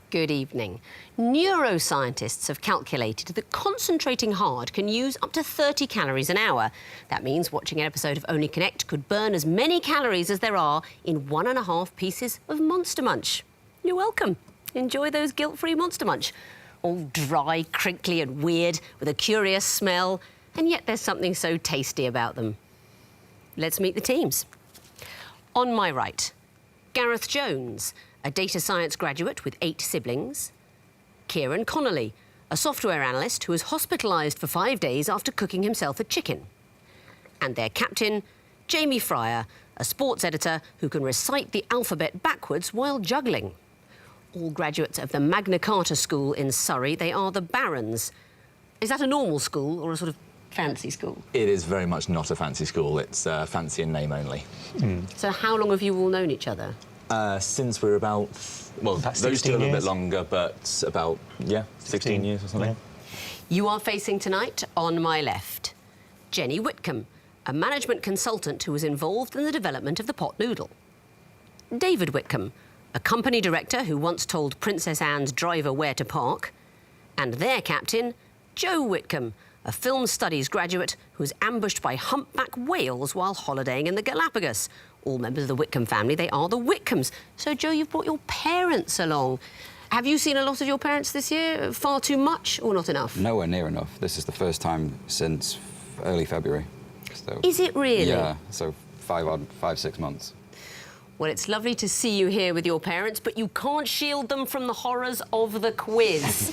Good evening. Neuroscientists have calculated that concentrating hard can use up to 30 calories an hour. That means watching an episode of Only Connect could burn as many calories as there are in 1.5 pieces of Monster Munch. You're welcome. Enjoy those guilt-free Monster Munch. All dry, crinkly and weird, with a curious smell, and yet there's something so tasty about them. Let's meet the teams. On my right, Gareth Jones, a data science graduate with 8 siblings. Kieran Connolly, a software analyst who was hospitalised for 5 days after cooking himself a chicken. And their captain, Jamie Fryer, a sports editor who can recite the alphabet backwards while juggling. All graduates of the Magna Carta School in Surrey, they are the Barons. Is that a normal school or a sort of fancy school? It is very much not a fancy school. It's fancy in name only. So how long have you all known each other? Since we're about, well, those two a little bit longer, but about, 16 years or something. Yeah. You are facing tonight, on my left, Jenny Whitcombe, a management consultant who was involved in the development of the pot noodle. David Whitcombe, a company director who once told Princess Anne's driver where to park. And their captain, Joe Whitcombe, a film studies graduate who was ambushed by humpback whales while holidaying in the Galapagos. All members of the Whitcombe family, they are the Whitcombes. So, Joe, you've brought your parents along. Have you seen a lot of your parents this year? Far too much or not enough? Nowhere near enough. This is the first time since early February. So, is it really? Yeah, so 5-6 months. Well, it's lovely to see you here with your parents, but you can't shield them from the horrors of the quiz.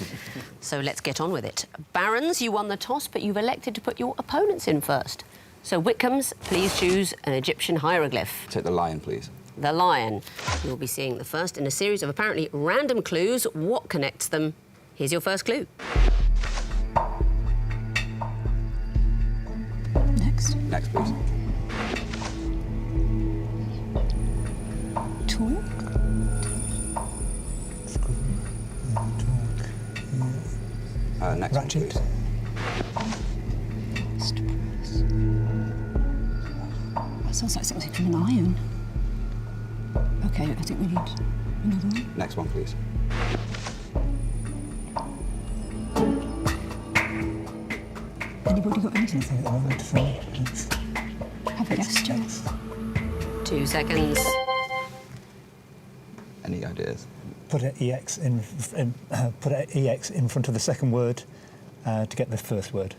So let's get on with it. Barons, you won the toss, but you've elected to put your opponents in first. So, Whitcombes, please choose an Egyptian hieroglyph. Take the lion, please. The lion. You'll be seeing the first in a series of apparently random clues. What connects them? Here's your first clue. Next. Next, please. Talk. Next Ratchet. one, That sounds like something from an iron. OK, I think we need another one. please. Next one, please. Anybody got anything? At the moment, Have a guess, Joe. 2 seconds. Any ideas? put an EX in front of the second word to get the first word.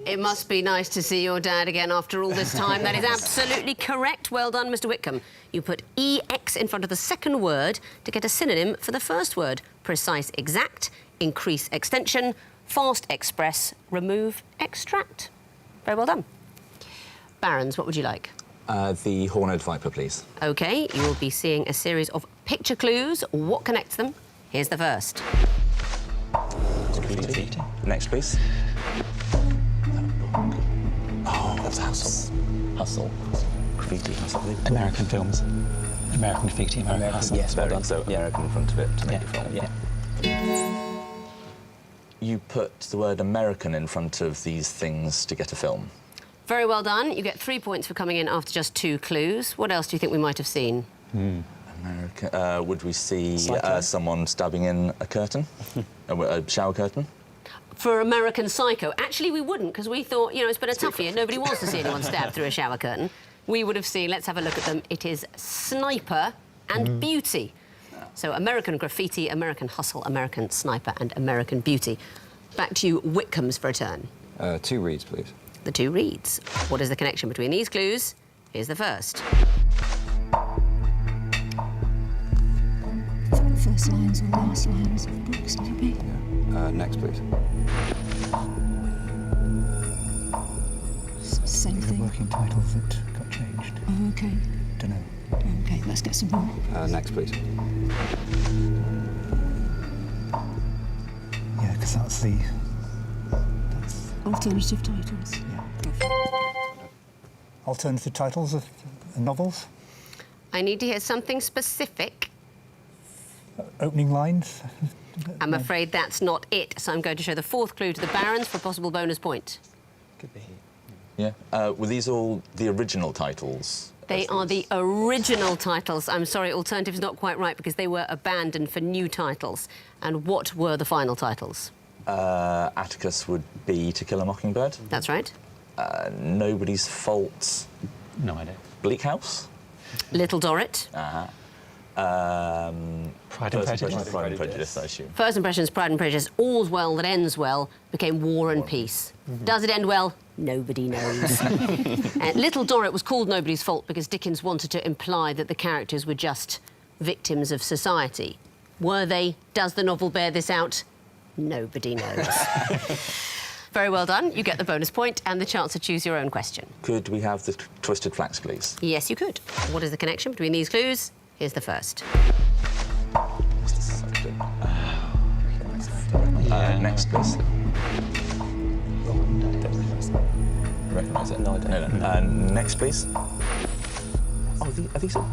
It must be nice to see your dad again after all this time. That is absolutely correct. Well done, Mr. Whitcombe. You put EX in front of the second word to get a synonym for the first word. Precise, exact, increase, extension, fast, express, remove, extract. Very well done. Barons, what would you like? The horned viper, please. OK, you will be seeing a series of picture clues. What connects them? Here's the first. Graffiti. Next, please. Oh, that's hustle. Hustle. Graffiti, hustle. American films. American graffiti, American hustle. Yes, well done. So American in front of it to make it film. Yeah. You put the word American in front of these things to get a film. Very well done. You get 3 points for coming in after just 2 clues. What else do you think we might have seen? American. Would we see someone stabbing in a curtain? A shower curtain? For American Psycho. Actually, we wouldn't, because we thought, you know, it's been a toughie and nobody wants to see anyone stabbed through a shower curtain. We would have seen, let's have a look at them, it is Sniper and Beauty. So American Graffiti, American Hustle, American Sniper and American Beauty. Back to you, Whitcombes, for a turn. 2 reads, please. The 2 reads. What is the connection between these clues? Here's the first. First lines or last lines of books, maybe? Yeah. Next, please. Same The thing. working title that got changed. Oh, OK. Don't know. OK, let's get some more. Next, please. Yeah, because that's the... Alternative titles. Yeah. Alternative titles of novels? I need to hear something specific. Opening lines. I'm afraid that's not it, so I'm going to show the fourth clue to the Barons for a possible bonus point. Could be. Yeah. Were these all the original titles? They are the original titles. I'm sorry, alternative's not quite right because they were abandoned for new titles. And what were the final titles? Atticus would be To Kill a Mockingbird. That's right. Nobody's Fault. No idea. Bleak House. Little Dorrit. Pride and Prejudice. Pride and Prejudice, I assume. First Impressions, Pride and Prejudice, All's Well That Ends Well became War and Peace. Does it end well? Nobody knows. Little Dorrit was called Nobody's Fault because Dickens wanted to imply that the characters were just victims of society. Were they? Does the novel bear this out? Nobody knows. Very well done. You get the bonus point and the chance to choose your own question. Could we have the Twisted Flax, please? Yes, you could. What is the connection between these clues? Here's the first. Next, please. Recognise it? No, I don't. Next, please. Oh, are these all...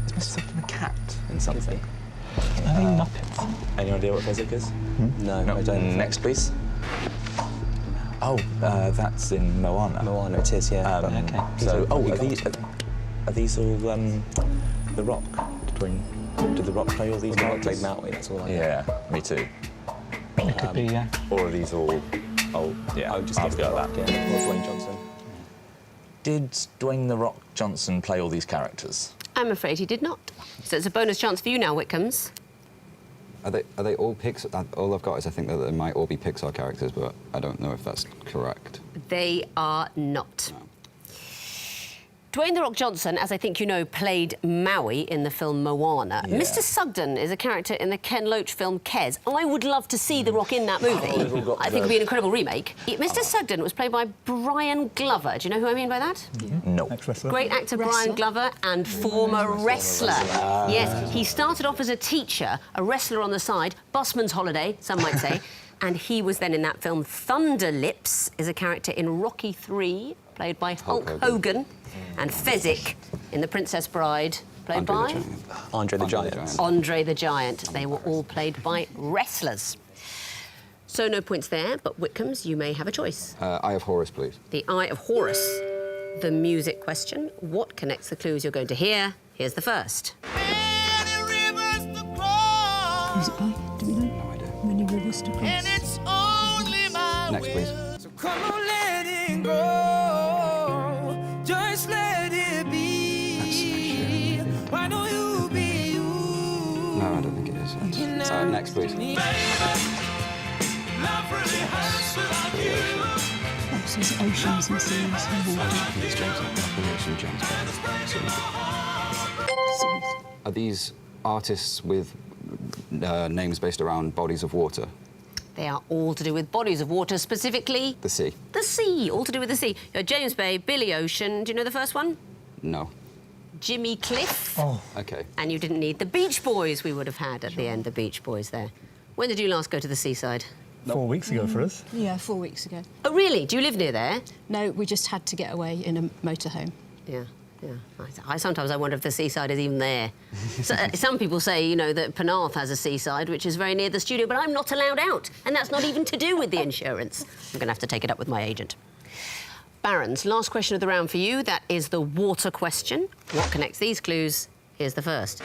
Is Mr. Sugden a cat in something? Are they Muppets? Any idea what Fezzik is? No, I don't. Next, please. Oh, that's in Moana. Moana, it is, yeah. Okay. So, are these all The Rock? Did The Rock play all these The Rock characters? played Maui, that's all I know. Yeah, me too. It could be, yeah. Or are these all... Oh, yeah, I would just I'll give go The Rock, with that. yeah. Or Dwayne Johnson. Did Dwayne The Rock Johnson play all these characters? I'm afraid he did not. So it's a bonus chance for you now, Whitcombes. Are they all Pixar? All I've got is I think that they might all be Pixar characters, but I don't know if that's correct. They are not. Dwayne "The Rock" Johnson, as I think you know, played Maui in the film Moana. Yeah. Mr. Sugden is a character in the Ken Loach film Kes. I would love to see The Rock in that movie. I think it would be an incredible remake. Mr. Sugden was played by Brian Glover. Do you know who I mean by that? No. Ex-wrestler. Great actor Brian Glover and former wrestler. Yes, he started off as a teacher, a wrestler on the side, busman's holiday, some might say, and he was then in that film. Thunder Lips is a character in Rocky III, played by Hulk Hogan, and Fezzik in The Princess Bride, played by Andre the Giant. Andre the Giant. They were all played by wrestlers. So no points there, but Whitcombes, you may have a choice. Eye of Horus, please. The Eye of Horus. The music question. What connects the clues you're going to hear? Here's the first. Who's it by? Do we know? No idea. Many rivers to cross. Next, please. Come on, let it go. Just let it be. Why don't you be you? No, I don't think it is. Next, please. Love really hurts without you. Oh, so it's oceans and seas and water. It's James Seas. Are these artists with names based around bodies of water? They are all to do with bodies of water, specifically... The sea? The sea, all to do with the sea. You got James Bay, Billy Ocean. Do you know the first one? No. Jimmy Cliff. Oh, Okay. And you didn't need the Beach Boys we would have had at the end, the Beach Boys there. When did you last go to the seaside? 4 weeks ago for us. Yeah, 4 weeks ago. Oh, really? Do you live near there? No, we just had to get away in a motorhome. Yeah, yeah. Sometimes I wonder if the seaside is even there. Some people say, you know, that Penarth has a seaside, which is very near the studio, but I'm not allowed out. And that's not even to do with the insurance. I'm going to have to take it up with my agent. Barons, last question of the round for you. That is the water question. What connects these clues? Here's the first.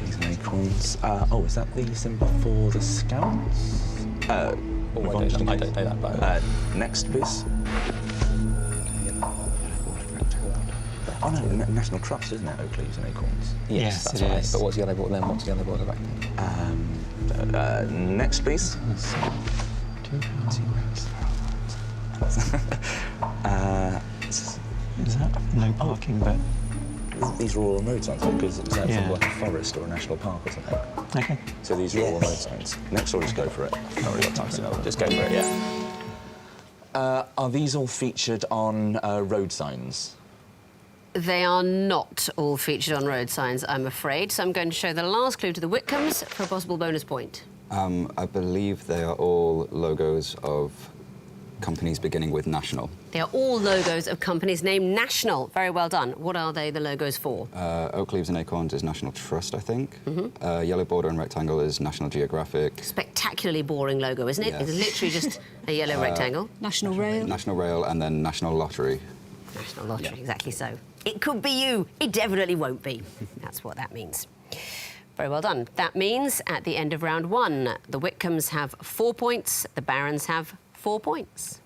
These acorns. Oh, is that the symbol for the Scouts? I don't know that, but... Next, please. Oh, no, National Trust, isn't it? Oak leaves and acorns. Yes, that's it right. is. But what's yellow brought then? What's yellow brought back then? Next, please. Is that no parking, but... These are all on road signs, because it's Yeah. from like a forest or a national park or something. Okay. So these are all on road signs. Next, or just go for it. Not really got time to know. Just go for it, yeah. Are these all featured on road signs? They are not all featured on road signs, I'm afraid. So I'm going to show the last clue to the Whitcombes for a possible bonus point. I believe they are all logos of companies beginning with national. They are all logos of companies named National. Very well done. What are they the logos for? Oak leaves and acorns is National Trust, I think. Yellow border and rectangle is National Geographic. Spectacularly boring logo, isn't it? Yes. It's literally just a yellow rectangle. National Rail. National Rail, and then National Lottery. National Lottery, exactly so. It could be you. It definitely won't be. That's what that means. Very well done. That means at the end of round 1, the Whitcombes have 4 points, the Barons have 4 points.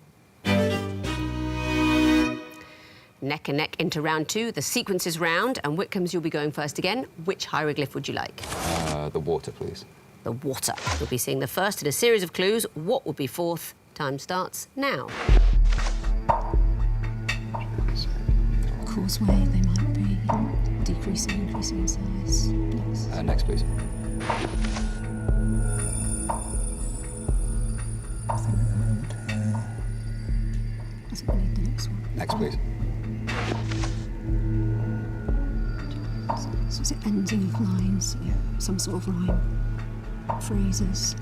Neck and neck into round 2. The sequence is round, and Whitcombes, you'll be going first again. Which hieroglyph would you like? The water, please. The water. You'll be seeing the first in a series of clues. What would be fourth? Time starts now. Causeway, they might be. Decreasing, increasing in size. Blocks. Next, please. Nothing at the moment. I think we need the next one. Next, please. So is it ending of lines? Yeah, some sort of rhyme. Phrases.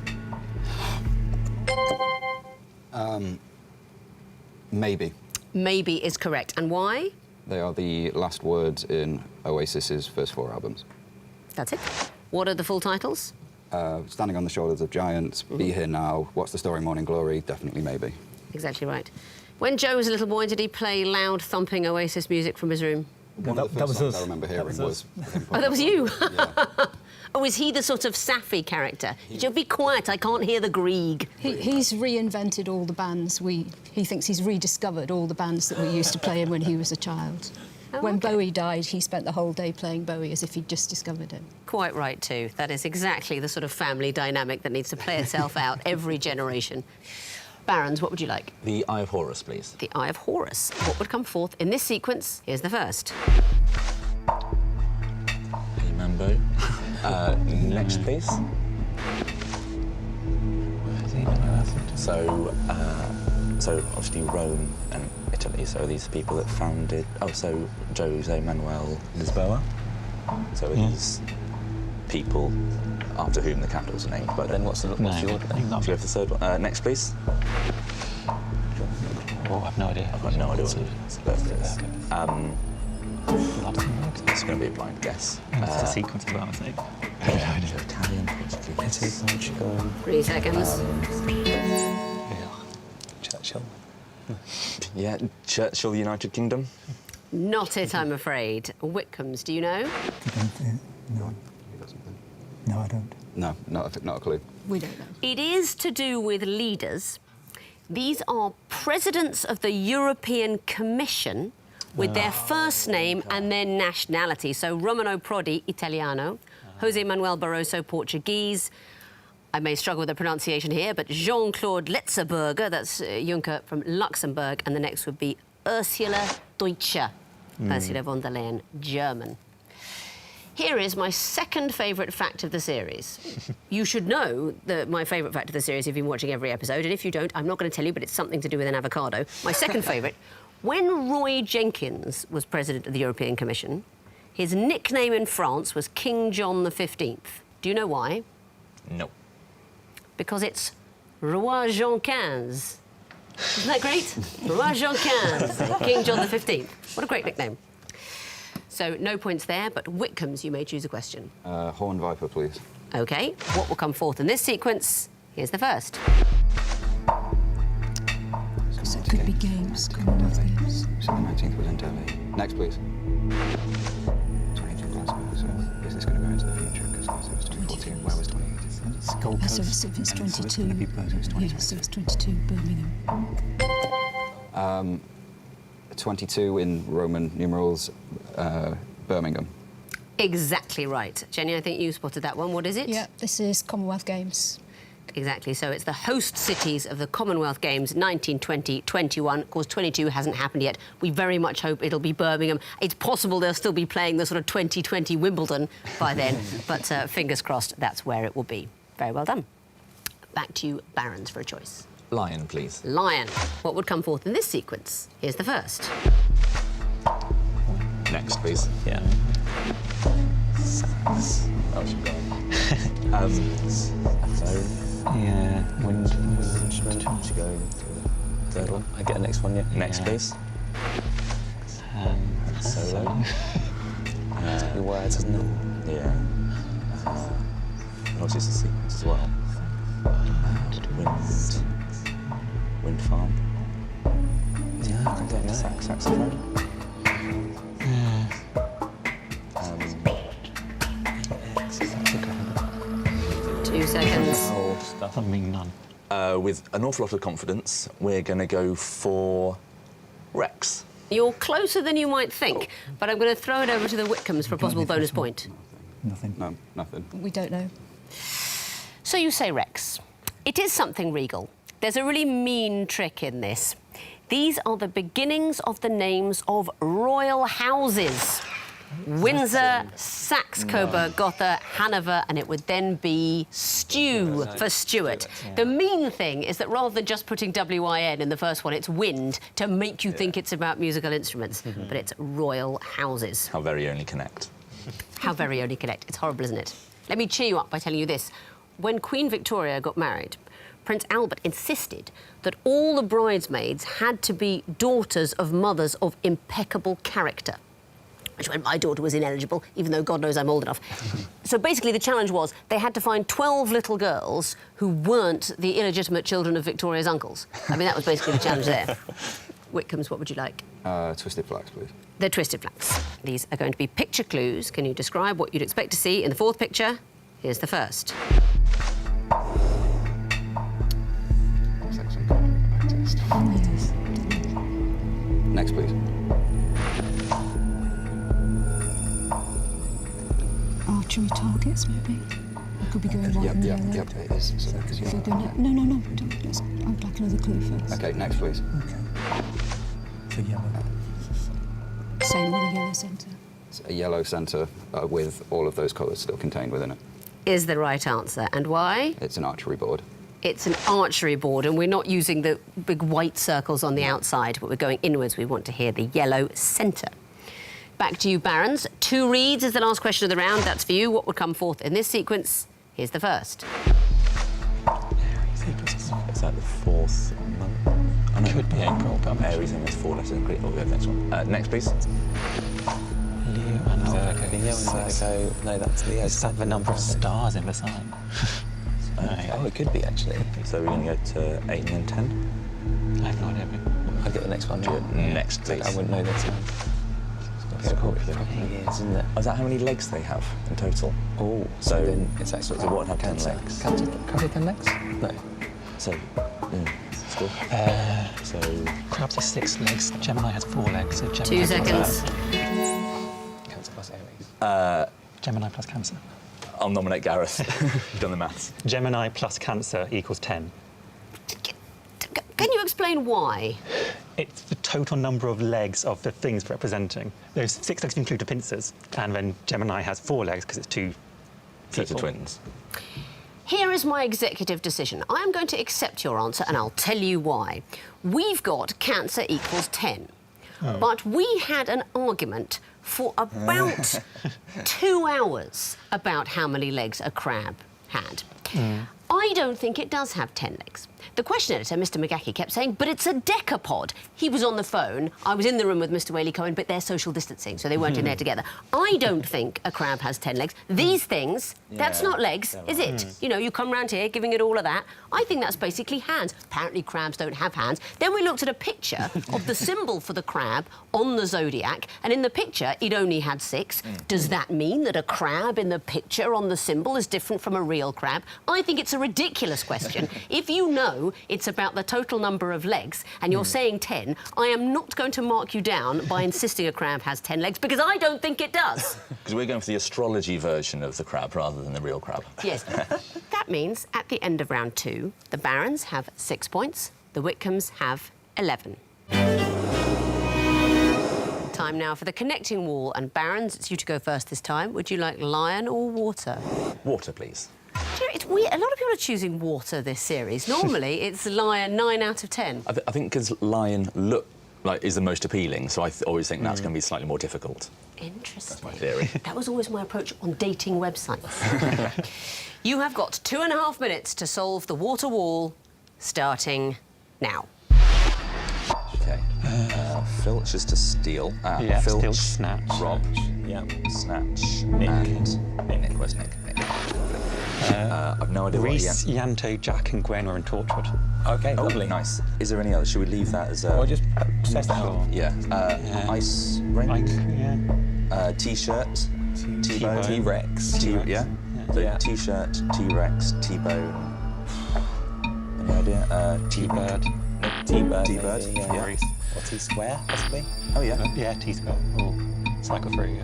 Maybe. Maybe is correct. And why? They are the last words in Oasis's first 4 albums. That's it. What are the full titles? Standing on the Shoulders of Giants, Be Here Now, What's the Story, Morning Glory, definitely Maybe. Exactly right. When Joe was a little boy, did he play loud, thumping Oasis music from his room? One of the that first was songs us. I remember hearing That was... was him Oh, that was probably. you? Yeah. Oh, is he the sort of sappy character? Did you be quiet? I can't hear the Grieg. He's reinvented all the bands. He thinks he's rediscovered all the bands that we used to play in when he was a child. Oh, When okay. Bowie died, he spent the whole day playing Bowie as if he'd just discovered him. Quite right, too. That is exactly the sort of family dynamic that needs to play itself out every generation. Barons, what would you like? The Eye of Horus, please. The Eye of Horus. What would come forth in this sequence? Here's the first. Hey, Mambo. Next, please. So obviously Rome and Italy. So these people that founded. Oh, so Jose Manuel Lisboa. So are these people after whom the capitals are named. But then what's the order? Then? Should we go for the third one? Next, please. Oh, I have no idea. I've got no idea what it is. It's going to be a blind guess. It's a sequence as well, isn't it? Italian, Portuguese, Portugal. 3 seconds. Churchill. Yeah, Churchill, United Kingdom. Not it, I'm afraid. Whitcombes, do you know? No. No, I don't. No, not a clue. We don't know. It is to do with leaders. These are presidents of the European Commission with their first name and their nationality. So Romano Prodi, Italiano, Jose Manuel Barroso, Portuguese. I may struggle with the pronunciation here, but Jean-Claude Letzeberger, that's Juncker from Luxembourg, and the next would be Ursula Deutsche, Ursula von der Leyen, German. Here is my second favourite fact of the series. You should know my favourite fact of the series if you've been watching every episode, and if you don't, I'm not going to tell you, but it's something to do with an avocado. My second favourite, when Roy Jenkins was president of the European Commission, his nickname in France was King John XV. Do you know why? No. Because it's Roi Jean XV. Isn't that great? Roi Jean XV, King John XV. What a great nickname. So no points there, but Whitcombes, you may choose a question. Horn Viper, please. OK, what will come forth in this sequence? Here's the first. So it could be games, Commonwealth Games. So the 19th was in Delhi. Next, please. 22 Glasgow. So is this going to go into the future? Because Glasgow was 2014. Where was 2018? Gold Coast. So if it's and 22. gonna be Birmingham. Yeah, so it's 22, Birmingham. 22 in Roman numerals, Birmingham. Exactly right. Jenny, I think you spotted that one. What is it? Yeah, this is Commonwealth Games. Exactly. So it's the host cities of the Commonwealth Games 1920-21. Of course, 22 hasn't happened yet. We very much hope it'll be Birmingham. It's possible they'll still be playing the sort of 2020 Wimbledon by then, but fingers crossed that's where it will be. Very well done. Back to you, Barons, for a choice. Lion, please. Lion. What would come forth in this sequence? Here's the first. Next, please. Yeah. Oh, she's gone. Yeah. Wind. She going. Third one. I get the next one, yeah. Next, please. Solo. Your words, isn't it? Yeah. And also it's a sequence as well. Wind farm. Yeah, I don't know. Saxophone. 2 seconds. Oh, stuff. I mean, none. With an awful lot of confidence, we're going to go for Rex. You're closer than you might think, but I'm going to throw it over to the Whitcombes for a possible bonus point. Nothing. No, nothing. We don't know. So you say Rex. It is something regal. There's a really mean trick in this. These are the beginnings of the names of royal houses. Windsor, Saxe-Coburg, Gotha, Hanover, and it would then be Stew for Stuart. The mean thing is that rather than just putting W-I-N in the first one, it's wind to make you think it's about musical instruments, but it's royal houses. How very only connect. How very only connect. It's horrible, isn't it? Let me cheer you up by telling you this. When Queen Victoria got married, Prince Albert insisted that all the bridesmaids had to be daughters of mothers of impeccable character. Which meant my daughter was ineligible, even though God knows I'm old enough. So basically the challenge was they had to find 12 little girls who weren't the illegitimate children of Victoria's uncles. I mean, that was basically the challenge there. Whitcombes, what would you like? Twisted flax, please. They're twisted flax. These are going to be picture clues. Can you describe what you'd expect to see in the fourth picture? Here's the first. Looks like some kind of back test. Yes. Next, please. Archery targets, maybe. We could be going white and yellow. Yep, it is. So, If we're going to... No. Don't. I'd like another clue first. okay, next, please. Okay. So yellow. Same with the yellow centre. It's a yellow centre with all of those colours still contained within it. Is the right answer. And why? It's an archery board. It's an archery board, and we're not using the big white circles on the outside, but we're going inwards. We want to hear the yellow centre. Back to you, Barons. 2 reads is the last question of the round. That's for you. What would come forth in this sequence? Here's the first. Is that the fourth month? Oh, no. Could be April, but I'm not Aries and there's 4 letters in Greek. Oh, yeah, next one. Next, please. Leo and Virgo. Leo and Virgo. No, that's Leo. Is that the number of stars in the sign? Okay. Oh, it could be, actually. So we're going to go to 8 and then 10. I have no idea. I'll get the next one. Next, please. I wouldn't know this one. Scorpio. Probably is, isn't it? Oh, is that how many legs they have in total? Oh, So then it's actually... so what would have 10 Cancer. legs? Cancer. Can I say 10 legs? No. So, Scorpio. So, Crabs has 6 legs. Gemini has 4 legs. So Gemini 2 seconds. Cancer plus Aries. Gemini plus Cancer. I'll nominate Gareth. You've done the maths. Gemini plus Cancer equals 10. Can you explain why? It's the total number of legs of the things representing. Those 6 legs include the pincers, and then Gemini has 4 legs because it's 2 Sets of people. twins. Here is my executive decision. I am going to accept your answer, and I'll tell you why. We've got Cancer equals 10. But we had an argument for about 2 hours about how many legs a crab had. I don't think it does have 10 legs. The question editor, Mr. McGackie, kept saying, but it's a decapod. He was on the phone. I was in the room with Mr. Whaley-Cohen, but they're social distancing, so they weren't in there together. I don't think a crab has 10 legs. These things, that's Yeah, not legs, is it? You know, you come round here giving it all of that. I think that's basically hands. Apparently crabs don't have hands. Then we looked at a picture of the symbol for the crab on the zodiac, and in the picture, it only had 6. Does that mean that a crab in the picture on the symbol is different from a real crab? I think it's a ridiculous question. If you know it's about the total number of legs and you're saying 10, I am not going to mark you down by insisting a crab has 10 legs, because I don't think it does. Because we're going for the astrology version of the crab rather than the real crab. Yes. That means at the end of round 2, the Barons have 6 points, the Whitcombes have 11. Time now for the connecting wall, and Barons, it's you to go first this time. Would you like lion or water? Water, please. Do you know, it's weird. A lot of people are choosing water this series. Normally, it's lion 9 out of 10. I think because lion is the most appealing, so I always think that's going to be slightly more difficult. Interesting. That's my theory. That was always my approach on dating websites. You have got 2.5 minutes to solve the water wall, starting now. Filch is to steal. Yeah, Filch, steal, snatch. rob, Yeah. snatch, Nick. and Nick. Where's Nick? I've no idea Reese, what. Yanto, Jack, and Gwen were in Torchwood. Okay, Oh, lovely. nice. Is there any other? Should we leave that as a? Well, just test that out. Yeah. Ice rink. Yeah. T-shirt. T-bone. T-Rex. Yeah. So Yeah. T-shirt, T-Rex, T-bone. Any idea? T-bird. T-Bird. T-bird, maybe, yeah. Or T-Square, possibly. Oh yeah. Yeah, T-square. Oh, cycle through.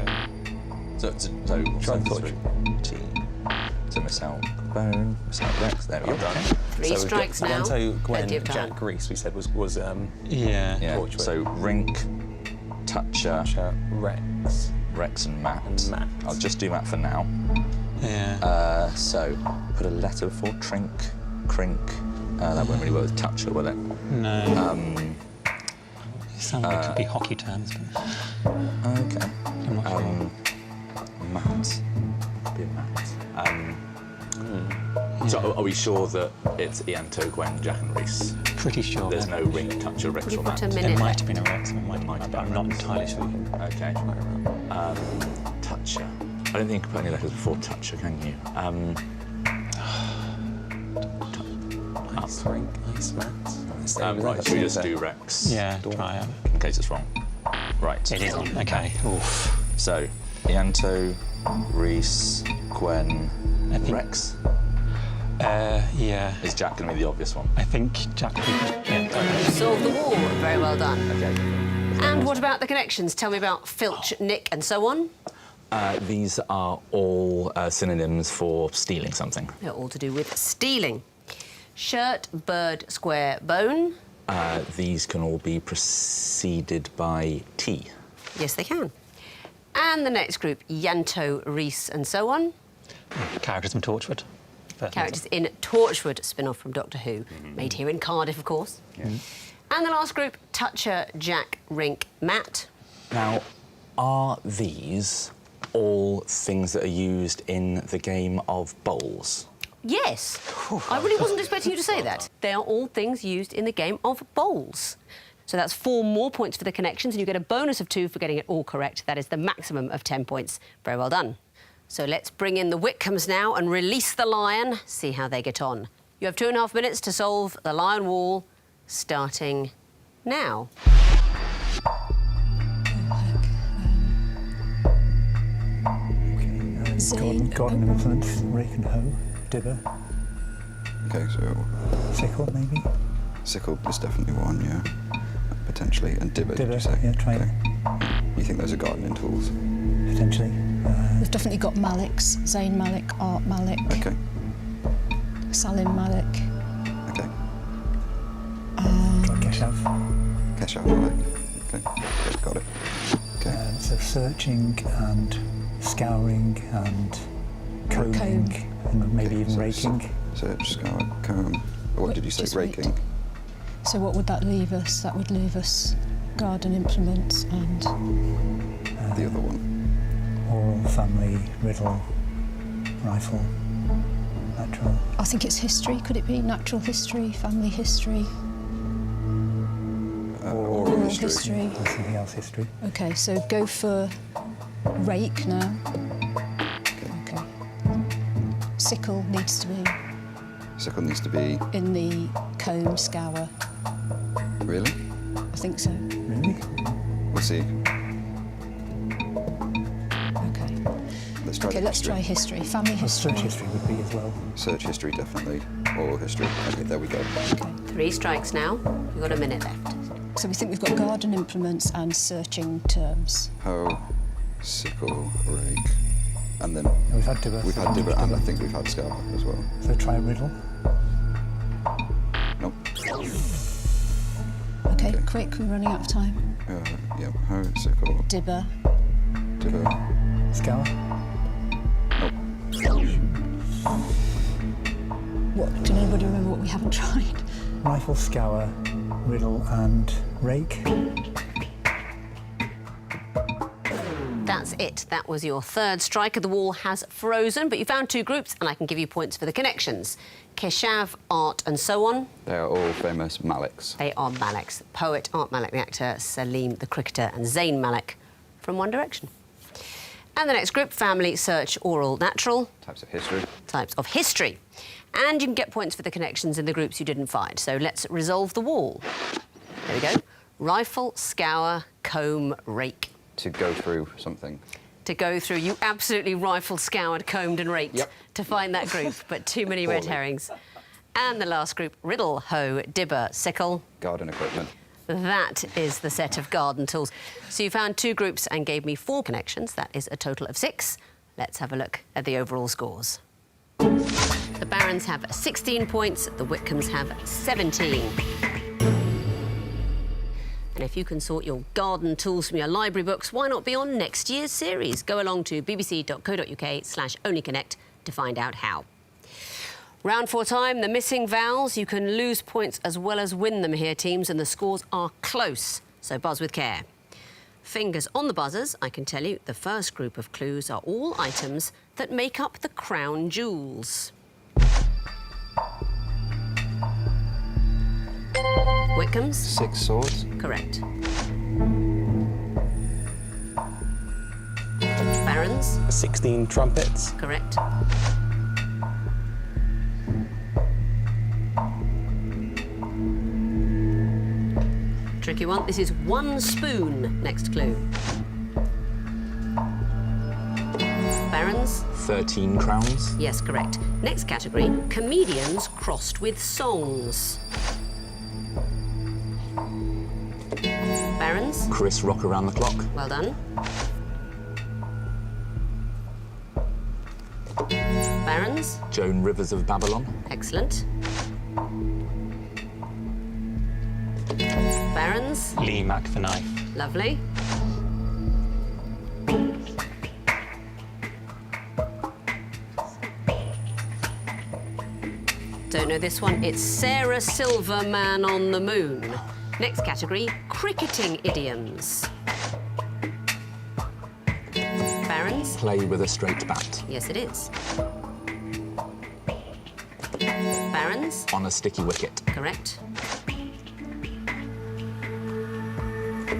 So Try and touch. T. So miss out bone, miss out Rex. There we go. Done. Three we've strikes got now. Yanto, Gwen, Plenty of time. Jack, Reese, we said was Yeah. Yeah. Torchwood. So Rink, Toucher, Rex. Rex, and Matt. And Matt. I'll just do Matt for now. Yeah. So put a letter before Trink, Crink. That won't really work with Toucher, will it? No. It sounds like it could be hockey terms, but Okay. I'm not sure. Matt. Be a Matt. So are we sure that it's Ianto, Gwen, Jack, and Reese? Pretty sure. There's no Rink, Toucher, Rex, or You've got Matt. a It minute might left. have been a Rex, it might have been, but I'm not entirely sure. Okay. Toucher. I don't think you can put any letters before Toucher, can you? Ice Rink, Ice Matt. Right, should we just do Rex? Yeah, try it. In case it's wrong. Right. It isn't. Okay. Oof. So, Ianto, Reese, Gwen, I think- Rex. Yeah. Is Jack going to be the obvious one? I think Jack would be. Yeah. Solve the wall. Very well done. Okay. And what about the connections? Tell me about Filch, Nick, and so on. These are all synonyms for stealing something. They're all to do with stealing. Shirt, bird, square, bone. These can all be preceded by T. Yes, they can. And the next group, Yanto, Reese, and so on. Characters from Torchwood. Characters in Torchwood, spin-off from Doctor Who, made here in Cardiff, of course. And the last group, Toucher, Jack, Rink, Matt. Now, are these all things that are used in the game of bowls? Yes. I really wasn't expecting you to say that. They are all things used in the game of bowls. So that's 4 more points for the connections, and you get a bonus of 2 for getting it all correct. That is the maximum of 10 points. Very well done. So let's bring in the Whitcombes now and release the lion, see how they get on. You have 2.5 minutes to solve the lion wall, starting now. Zane, Garden implements, rake and hoe, dibber, Okay, so sickle maybe? sickle is definitely one, yeah. Potentially. And dibber, did Dibber, you say? yeah, try it. You think those are gardening tools? Potentially. We've definitely got Malik's. Zayn Malik, Art Malik, Okay, Salim Malik. okay. Try Keshav. Keshav, Malik. Okay, okay, got it. Okay. So searching and scouring and combing and maybe Okay, even so raking. Search, scour, comb. What did you say? Just wait. Raking? So what would that leave us? That would leave us garden implements and The other one. Oral, family, riddle, rifle, natural. I think it's history. Could it be natural history, family history, Oral history. history? Or something else, history. Okay, so go for rake now. Okay. Sickle needs to be Sickle needs to be. in the comb scour. Really? I think so. Really? We'll see. Okay. Let's try Okay, the let's history. try history. Family Well, history. search history would be as well. Search history, definitely. Oral history. Okay, there we go. Okay. 3 strikes now. You've got a minute left. So we think we've got garden implements and searching terms. Hoe, sickle, rake. And then We've had dibber. we've so had dibber dibber. and I think we've had scour as well. So try riddle. Nope. Okay, Okay. quick, we're running out of time. Yeah, hoe, sickle, Dibber. dibber. Scour. Nope. What? Do anybody remember what we haven't tried? Rifle, scour, riddle and rake. That's it. That was your third striker. The wall has frozen, but you found 2 groups, and I can give you points for the connections. Keshav, art, and so on. They are all famous Maliks. They are Maliks. Poet, Art Malik, the actor, Salim, the cricketer, and Zayn Malik from One Direction. And the next group, family, search, oral, natural. Types of history. Types of history. And you can get points for the connections in the groups you didn't find. So let's resolve the wall. There we go. Rifle, scour, comb, rake. To go through something. To go through. You absolutely rifled, scoured, combed and raked to find that group, but too many red herrings. And the last group, riddle, hoe, dibber, sickle. Garden equipment. That is the set of garden tools. So you found 2 groups and gave me 4 connections. That is a total of 6. Let's have a look at the overall scores. The Barons have 16 points, the Whitcombes have 17. And if you can sort your garden tools from your library books, why not be on next year's series? Go along to bbc.co.uk/onlyconnect to find out how. Round 4 time, the missing vowels. You can lose points as well as win them here, teams, and the scores are close, so buzz with care. Fingers on the buzzers, I can tell you the first group of clues are all items that make up the crown jewels. Whitcombes? 6 swords. Correct. Barons? 16 trumpets. Correct. Tricky one. This is 1 spoon. Next clue. Barons? 13 crowns. Yes, correct. Next category, comedians crossed with songs. Barons? Chris Rock around the clock. Well done. Barons? Joan Rivers of Babylon. Excellent. Barons? Lee Mac the knife. Lovely. Don't know this one. It's Sarah Silverman on the moon. Next category, cricketing idioms. Barons? Play with a straight bat. Yes, it is. Barons? On a sticky wicket. Correct.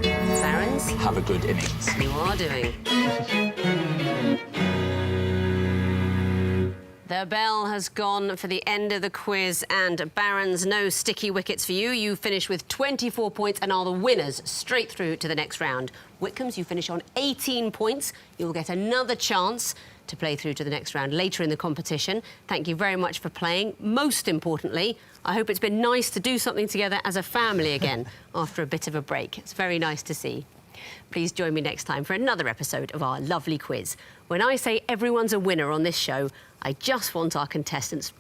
Barons? Have a good innings. You are doing. The bell has gone for the end of the quiz, and Barons, no sticky wickets for you. You finish with 24 points and are the winners straight through to the next round. Whitcombes, you finish on 18 points. You'll get another chance to play through to the next round later in the competition. Thank you very much for playing. Most importantly, I hope it's been nice to do something together as a family again after a bit of a break. It's very nice to see. Please join me next time for another episode of our lovely quiz. When I say everyone's a winner on this show, I just want our contestants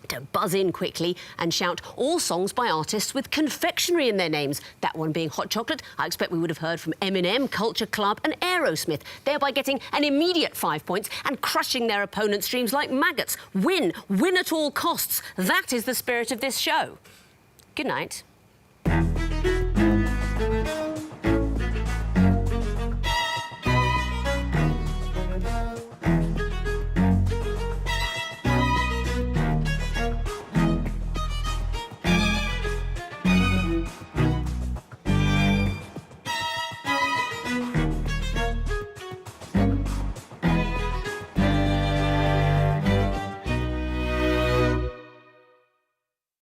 to buzz in quickly and shout all songs by artists with confectionery in their names. That one being Hot Chocolate, I expect we would have heard from Eminem, Culture Club and Aerosmith, thereby getting an immediate 5 points and crushing their opponents' dreams like maggots. Win at all costs. That is the spirit of this show. Good night.